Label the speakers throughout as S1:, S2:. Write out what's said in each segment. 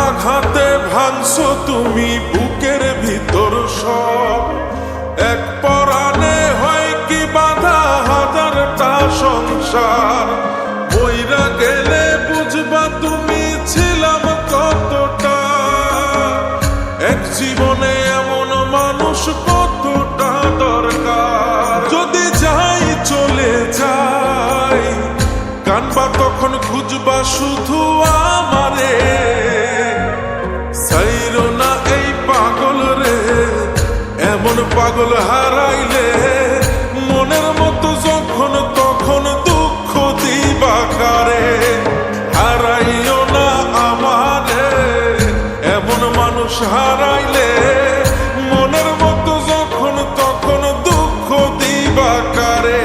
S1: আঘাতে ভাঙছো তুমি বুকের ভিতর সব। এক পরাণে হয় কি বাধা হাজারটা সংসার। বইরা গেলে বুঝবা তুমি ছিলাম কতটা। এক জীবনে এমন মানুষ কতটা দরকার। যদি যাই চলে যাই কানবা তখন খুঁজবা শুধু আমারে। সাইরো না এই পাগল রে, এমন পাগল হারাইলে মনের মতো যখন তখন দুঃখ দিবা কারে। হারাইও না আমারে, এমন মানুষ হারাইলে মনের মতো যখন তখন দুঃখ দিবা কারে।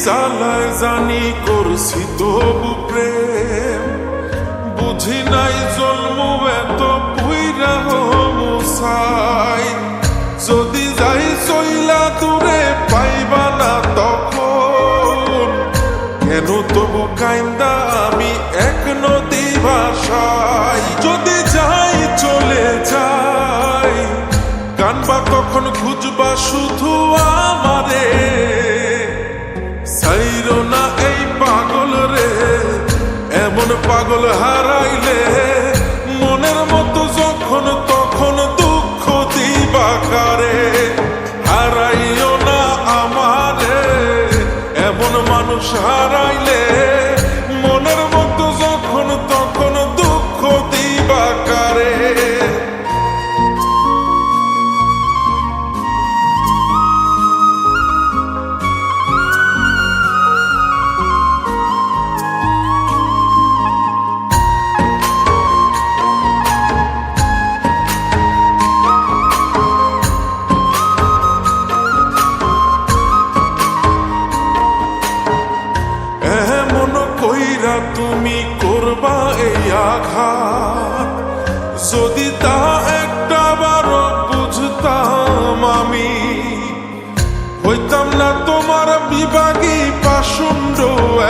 S1: জ্বালায় জানি করছি তবু প্রেম, বুঝি নাই জন্ম এত পুইরা মুসাই। যদি যাই চইলা দূরে পাইবা না তখন, কেন তবু কাইন্দা আমি এক নদী ভাষাই। যদি যাই চলে যাই কানবা তখন খুঁজবা শুধু আমারে। সাইরো না এই পাগল রে, এমন পাগল হারাইলে মনের মতো যখন তখন দুঃখ দিবা কারে। হারাইও না আমারে, এমন মানুষ হারাইলে মনের মতো যখন তখন দুঃখ দিবা কারে। তুমি করবা এই আঘাত, যদি তা একটা বারো বুঝতাম আমি, হইতাম না তোমার বিভাগী পাষণ্ড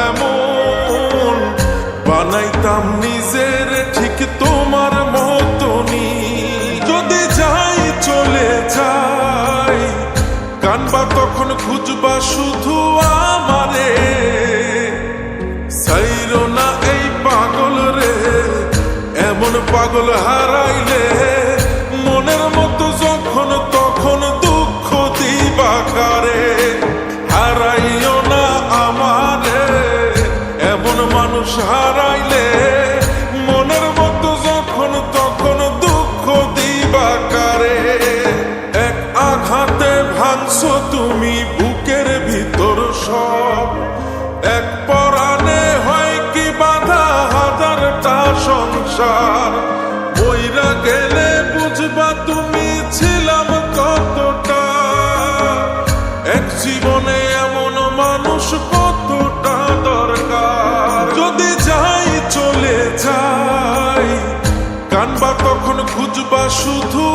S1: এমন। বানাইতাম নিজের ঠিক তোমার মতনই। যদি যাই চলে যাই কানবা তখন খুঁজবা শুধু আমারে। সাইরো না এই পাগল রে, এমন পাগল হারাইলে মনের মতো যখন তখন দুঃখ দিবা কারে। হারাইও না আমারে, এমন মানুষ হারাইলে মনের মতো যখন তখন দুঃখ দিবা কারে। এক আঘাতে ভাঙছো তুমি বুকের ভিতর সব। এক পরাণে হয় কি বাধা হাজারটা সংসার। বইরা গেলে বুঝবা তুমি ছিলাম কতটা। এক জীবনে এমন মানুষ কতটা দরকার। যদি যাই চলে যাই কানবা তখন খুঁজবা শুধু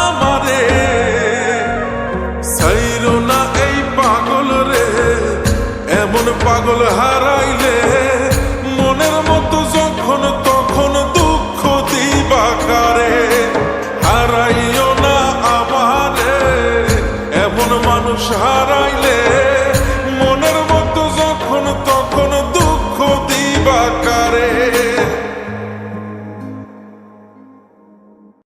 S1: আমারে। সাইরো না এই পাগল রে, এমন পাগল হারাইলে মনের মতো যখন তখন দুঃখ দিবা কারে। হারাইও না আমারে, এমন মানুষ হারাইলে